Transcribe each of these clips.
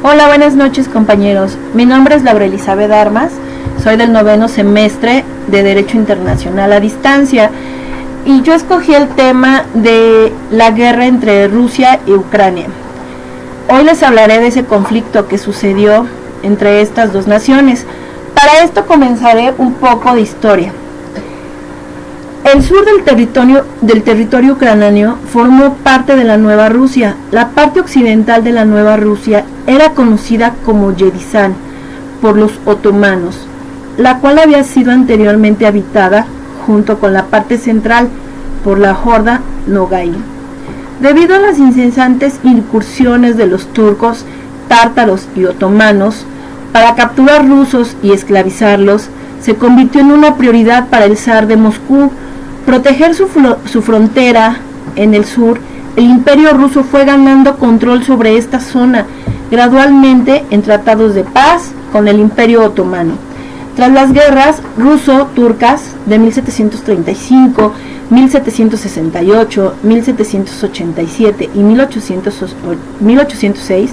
Hola, buenas noches compañeros. Mi nombre es Laura Elizabeth Armas, soy del 9º semestre de Derecho Internacional a Distancia y yo escogí el tema de la guerra entre Rusia y Ucrania. Hoy les hablaré de ese conflicto que sucedió entre estas dos naciones. Para esto comenzaré un poco de historia. El sur del territorio ucraniano formó parte de la Nueva Rusia. La parte occidental de la Nueva Rusia era conocida como Yedizán por los otomanos, la cual había sido anteriormente habitada junto con la parte central por la Horda Nogai. Debido a las incesantes incursiones de los turcos, tártaros y otomanos para capturar rusos y esclavizarlos, se convirtió en una prioridad para el zar de Moscú. Proteger su frontera en el sur, el Imperio ruso fue ganando control sobre esta zona gradualmente en tratados de paz con el Imperio otomano. Tras las guerras ruso-turcas de 1735, 1768, 1787 y 1806,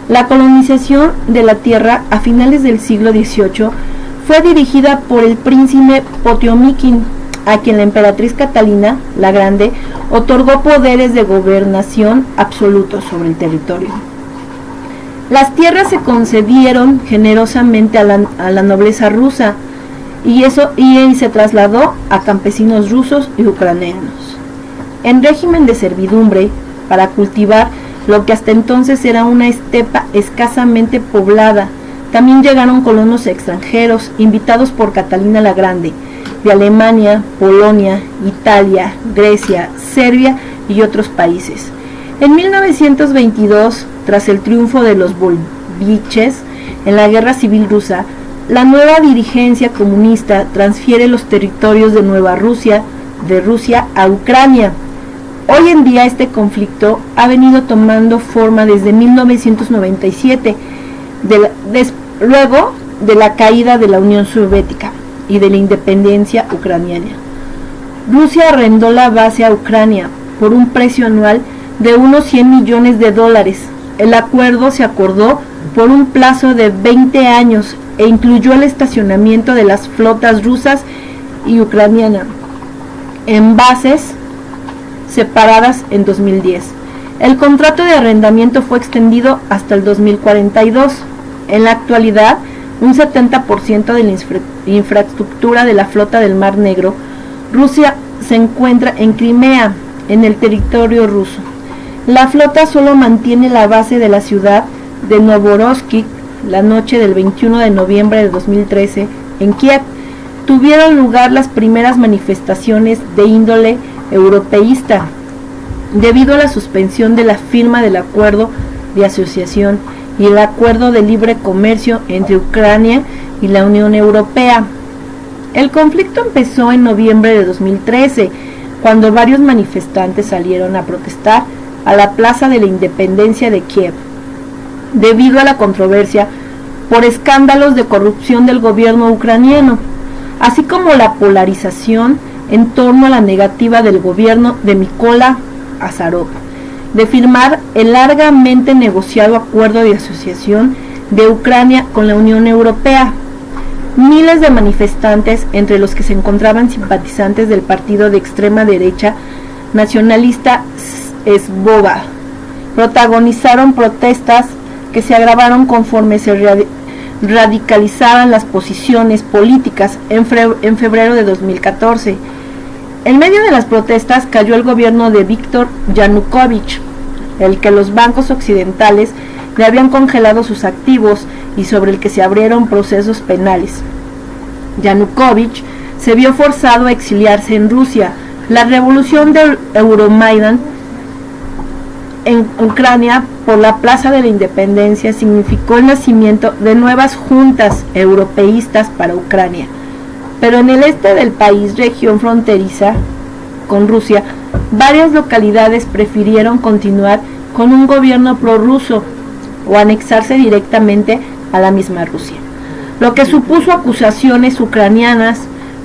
la colonización de la tierra a finales del siglo XVIII fue dirigida por el príncipe Potiomkin, a quien la emperatriz Catalina la Grande otorgó poderes de gobernación absolutos sobre el territorio. Las tierras se concedieron generosamente a la nobleza rusa y se trasladó a campesinos rusos y ucranianos. En régimen de servidumbre, para cultivar lo que hasta entonces era una estepa escasamente poblada, también llegaron colonos extranjeros invitados por Catalina la Grande, de Alemania, Polonia, Italia, Grecia, Serbia y otros países. En 1922, tras el triunfo de los bolcheviques en la Guerra Civil Rusa, la nueva dirigencia comunista transfiere los territorios de Nueva Rusia de Rusia a Ucrania. Hoy en día este conflicto ha venido tomando forma desde 1997, luego de la caída de la Unión Soviética y de la independencia ucraniana. Rusia arrendó la base a Ucrania por un precio anual de unos $100 millones. El acuerdo se acordó por un plazo de 20 años e incluyó el estacionamiento de las flotas rusas y ucraniana en bases separadas en 2010. El contrato de arrendamiento fue extendido hasta el 2042. En la actualidad, un 70% de la infraestructura de la flota del Mar Negro, Rusia se encuentra en Crimea, en el territorio ruso. La flota solo mantiene la base de la ciudad de Novorossiysk. La noche del 21 de noviembre de 2013, en Kiev, tuvieron lugar las primeras manifestaciones de índole europeísta, debido a la suspensión de la firma del acuerdo de asociación y el acuerdo de libre comercio entre Ucrania y la Unión Europea. El conflicto empezó en noviembre de 2013, cuando varios manifestantes salieron a protestar a la Plaza de la Independencia de Kiev, debido a la controversia por escándalos de corrupción del gobierno ucraniano, así como la polarización en torno a la negativa del gobierno de Mykola Azarov de firmar el largamente negociado acuerdo de asociación de Ucrania con la Unión Europea. Miles de manifestantes, entre los que se encontraban simpatizantes del partido de extrema derecha nacionalista Svoboda, protagonizaron protestas que se agravaron conforme se radicalizaban las posiciones políticas en febrero de 2014. En medio de las protestas cayó el gobierno de Víktor Yanukovych, el que los bancos occidentales le habían congelado sus activos y sobre el que se abrieron procesos penales. Yanukovych se vio forzado a exiliarse en Rusia. La revolución del Euromaidan en Ucrania por la Plaza de la Independencia significó el nacimiento de nuevas juntas europeístas para Ucrania. Pero en el este del país, región fronteriza con Rusia, varias localidades prefirieron continuar con un gobierno prorruso o anexarse directamente a la misma Rusia, lo que supuso acusaciones ucranianas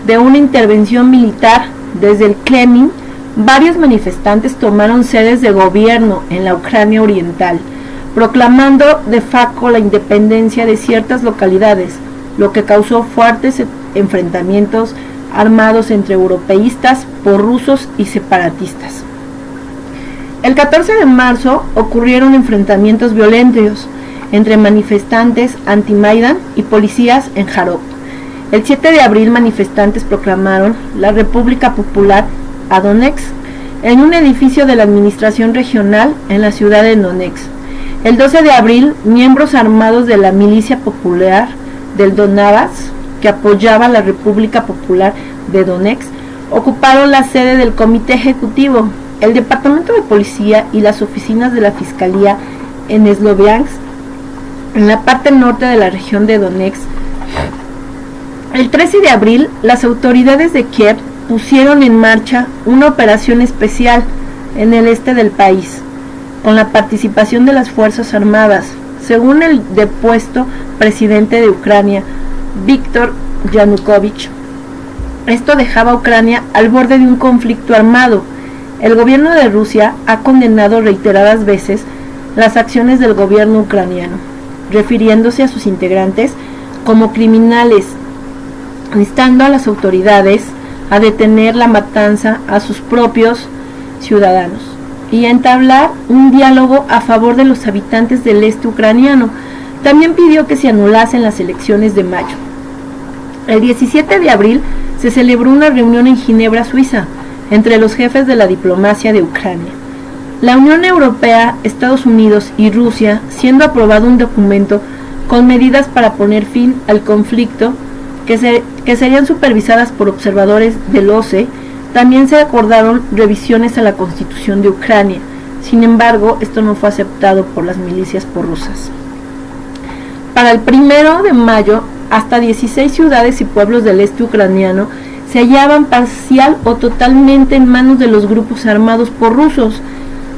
de una intervención militar desde el Kremlin. Varios manifestantes tomaron sedes de gobierno en la Ucrania oriental proclamando de facto la independencia de ciertas localidades, lo que causó fuertes enfrentamientos armados entre europeístas, prorrusos y separatistas. El 14 de marzo ocurrieron enfrentamientos violentos entre manifestantes anti-Maidan y policías en Jarov. El 7 de abril manifestantes proclamaron la República Popular a Donetsk en un edificio de la administración regional en la ciudad de Donetsk. El 12 de abril, miembros armados de la Milicia Popular del Donbass, que apoyaba la República Popular de Donetsk, ocuparon la sede del Comité Ejecutivo, el Departamento de Policía y las oficinas de la Fiscalía en Sloviansk, en la parte norte de la región de Donetsk. El 13 de abril, las autoridades de Kiev pusieron en marcha una operación especial en el este del país, con la participación de las Fuerzas Armadas, según el depuesto presidente de Ucrania, Víctor Yanukovych. Esto dejaba a Ucrania al borde de un conflicto armado. El gobierno de Rusia ha condenado reiteradas veces las acciones del gobierno ucraniano, refiriéndose a sus integrantes como criminales, instando a las autoridades a detener la matanza a sus propios ciudadanos y a entablar un diálogo a favor de los habitantes del este ucraniano. También pidió que se anulasen las elecciones de mayo. El 17 de abril se celebró una reunión en Ginebra, Suiza, entre los jefes de la diplomacia de Ucrania. La Unión Europea, Estados Unidos y Rusia, siendo aprobado un documento con medidas para poner fin al conflicto que serían supervisadas por observadores del OSCE. También se acordaron revisiones a la Constitución de Ucrania. Sin embargo, esto no fue aceptado por las milicias prorrusas. Para el 1 de mayo, hasta 16 ciudades y pueblos del este ucraniano se hallaban parcial o totalmente en manos de los grupos armados prorrusos.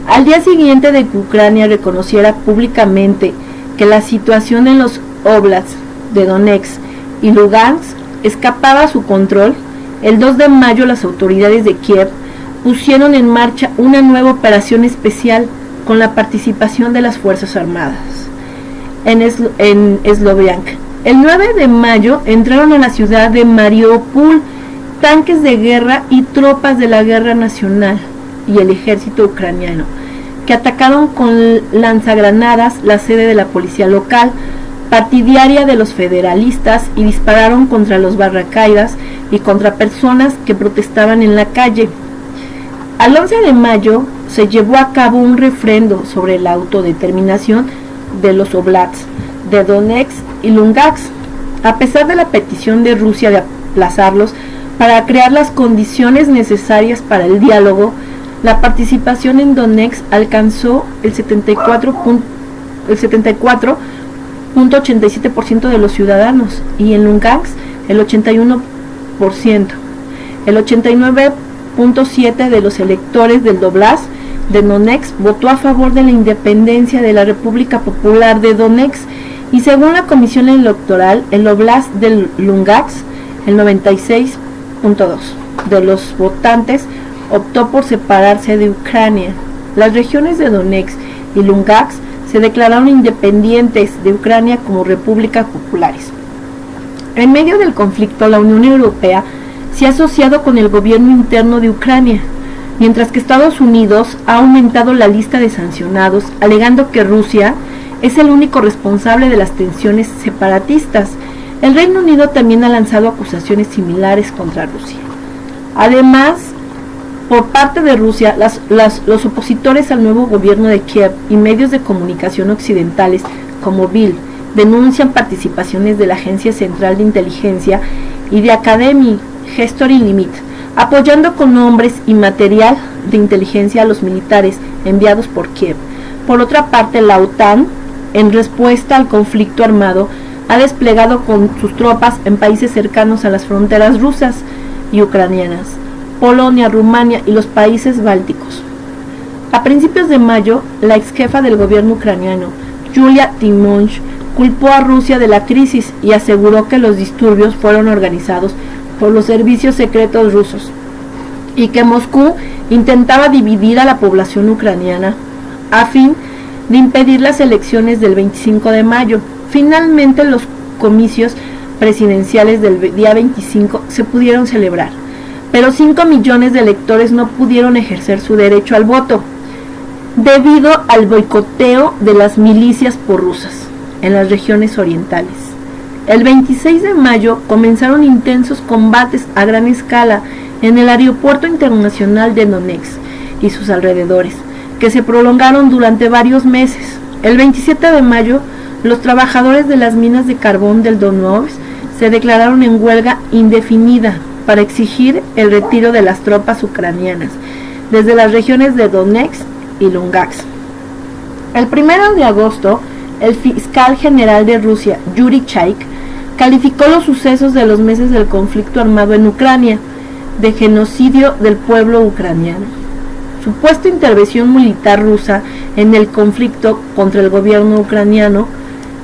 Al día siguiente de que Ucrania reconociera públicamente que la situación en los oblasts de Donetsk y Lugansk escapaba a su control, el 2 de mayo las autoridades de Kiev pusieron en marcha una nueva operación especial con la participación de las Fuerzas Armadas en Sloviansk. El 9 de mayo entraron a la ciudad de Mariupol tanques de guerra y tropas de la Guardia Nacional y el ejército ucraniano, que atacaron con lanzagranadas la sede de la policía local, partidaria de los federalistas, y dispararon contra los barracadas y contra personas que protestaban en la calle. Al 11 de mayo se llevó a cabo un referendo sobre la autodeterminación de los oblasts de Donetsk y Lugansk, a pesar de la petición de Rusia de aplazarlos para crear las condiciones necesarias para el diálogo. La participación en Donetsk alcanzó el 74.87% de los ciudadanos y en Lugansk el 81%. El 89.7% de los electores del Oblast de Donetsk votó a favor de la independencia de la República Popular de Donetsk, y según la Comisión Electoral, el Oblast de Lugansk, el 96.2% de los votantes optó por separarse de Ucrania. Las regiones de Donetsk y Lugansk se declararon independientes de Ucrania como repúblicas populares. En medio del conflicto, la Unión Europea se ha asociado con el gobierno interno de Ucrania, mientras que Estados Unidos ha aumentado la lista de sancionados, alegando que Rusia es el único responsable de las tensiones separatistas. El Reino Unido también ha lanzado acusaciones similares contra Rusia. Además, por parte de Rusia, los opositores al nuevo gobierno de Kiev y medios de comunicación occidentales como Bild denuncian participaciones de la Agencia Central de Inteligencia y de Academy History Limit, apoyando con hombres y material de inteligencia a los militares enviados por Kiev. Por otra parte, la OTAN, en respuesta al conflicto armado, ha desplegado con sus tropas en países cercanos a las fronteras rusas y ucranianas, Polonia, Rumania y los países bálticos. A principios de mayo, la ex jefa del gobierno ucraniano, Yulia Tymoshenko, culpó a Rusia de la crisis y aseguró que los disturbios fueron organizados por los servicios secretos rusos y que Moscú intentaba dividir a la población ucraniana a fin de impedir las elecciones del 25 de mayo. Finalmente, los comicios presidenciales del día 25 se pudieron celebrar, pero 5 millones de electores no pudieron ejercer su derecho al voto debido al boicoteo de las milicias prorrusas en las regiones orientales. El 26 de mayo comenzaron intensos combates a gran escala en el aeropuerto internacional de Donetsk y sus alrededores, que se prolongaron durante varios meses. El 27 de mayo, los trabajadores de las minas de carbón del Donetsk se declararon en huelga indefinida para exigir el retiro de las tropas ucranianas desde las regiones de Donetsk y Lugansk. El 1 de agosto, el fiscal general de Rusia, Yuri Chaik, calificó los sucesos de los meses del conflicto armado en Ucrania de genocidio del pueblo ucraniano. Supuesta intervención militar rusa en el conflicto contra el gobierno ucraniano.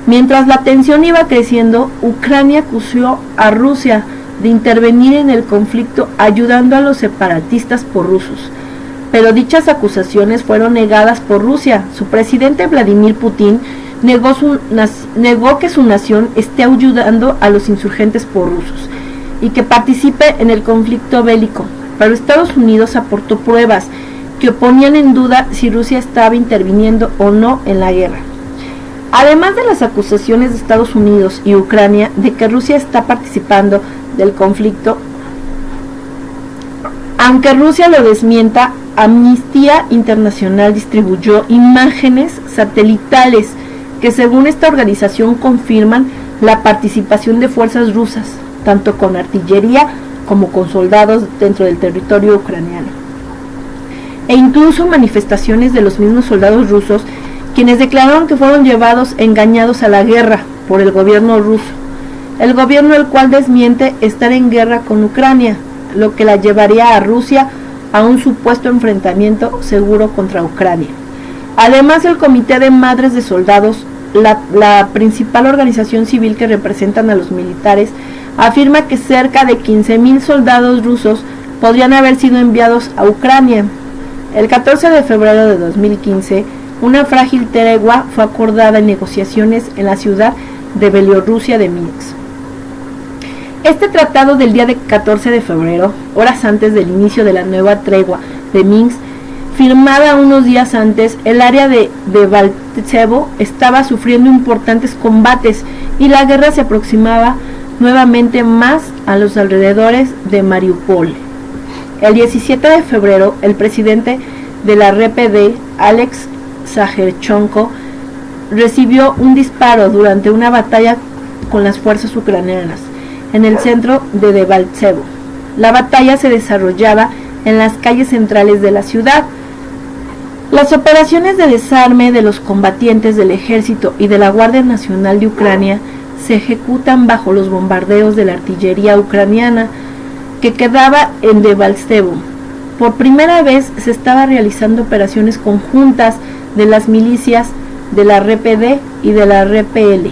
Mientras la tensión iba creciendo, Ucrania acusó a Rusia de intervenir en el conflicto ayudando a los separatistas prorrusos, pero dichas acusaciones fueron negadas por Rusia. Su presidente Vladimir Putin negó que su nación esté ayudando a los insurgentes prorrusos y que participe en el conflicto bélico, pero Estados Unidos aportó pruebas que ponían en duda si Rusia estaba interviniendo o no en la guerra. Además de las acusaciones de Estados Unidos y Ucrania de que Rusia está participando del conflicto, aunque Rusia lo desmienta, Amnistía Internacional distribuyó imágenes satelitales que según esta organización confirman la participación de fuerzas rusas, tanto con artillería como con soldados dentro del territorio ucraniano. E incluso manifestaciones de los mismos soldados rusos, quienes declararon que fueron llevados engañados a la guerra por el gobierno ruso, el gobierno el cual desmiente estar en guerra con Ucrania, lo que la llevaría a Rusia a un supuesto enfrentamiento seguro contra Ucrania. Además, el Comité de Madres de Soldados, la principal organización civil que representan a los militares, afirma que cerca de 15,000 soldados rusos podrían haber sido enviados a Ucrania. El 14 de febrero de 2015, una frágil tregua fue acordada en negociaciones en la ciudad de Bielorrusia de Minsk. Este tratado del día 14 de febrero, horas antes del inicio de la nueva tregua de Minsk, firmada unos días antes, el área de Debaltsevo estaba sufriendo importantes combates y la guerra se aproximaba nuevamente más a los alrededores de Mariupol. El 17 de febrero, el presidente de la RPD, Alex Zaharchenko, recibió un disparo durante una batalla con las fuerzas ucranianas en el centro de Debaltsevo. La batalla se desarrollaba en las calles centrales de la ciudad. Las operaciones de desarme de los combatientes del ejército y de la Guardia Nacional de Ucrania se ejecutan bajo los bombardeos de la artillería ucraniana que quedaba en Debaltsevo. Por primera vez se estaba realizando operaciones conjuntas de las milicias de la RPD y de la RPL.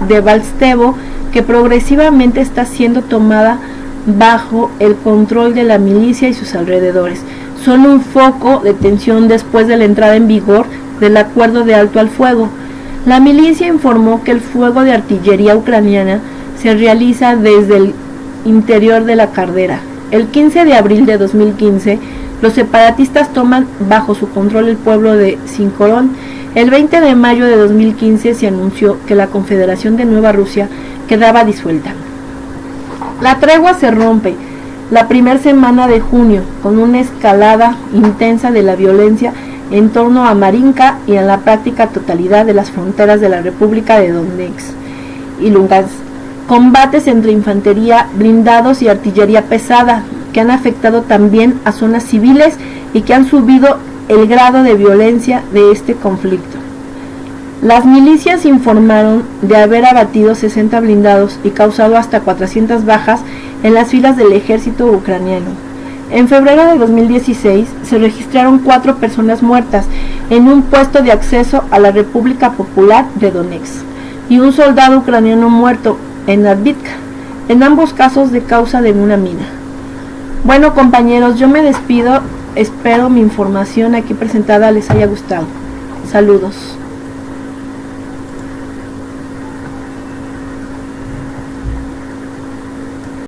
Debaltsevo, que progresivamente está siendo tomada bajo el control de la milicia y sus alrededores, son un foco de tensión después de la entrada en vigor del acuerdo de alto al fuego. La milicia informó que el fuego de artillería ucraniana se realiza desde el interior de la caldera. El 15 de abril de 2015, los separatistas toman bajo su control el pueblo de Sinkoron. El 20 de mayo de 2015 se anunció que la Confederación de Nueva Rusia quedaba disuelta. La tregua se rompe la primera semana de junio con una escalada intensa de la violencia en torno a Marinka y en la práctica totalidad de las fronteras de la República de Donetsk y Lugansk. Combates entre infantería, blindados y artillería pesada que han afectado también a zonas civiles y que han subido el grado de violencia de este conflicto. Las milicias informaron de haber abatido 60 blindados y causado hasta 400 bajas en las filas del ejército ucraniano. En febrero de 2016 se registraron 4 personas muertas en un puesto de acceso a la República Popular de Donetsk y un soldado ucraniano muerto en Advitka, en ambos casos de causa de una mina. Bueno, compañeros, yo me despido, espero mi información aquí presentada les haya gustado. Saludos.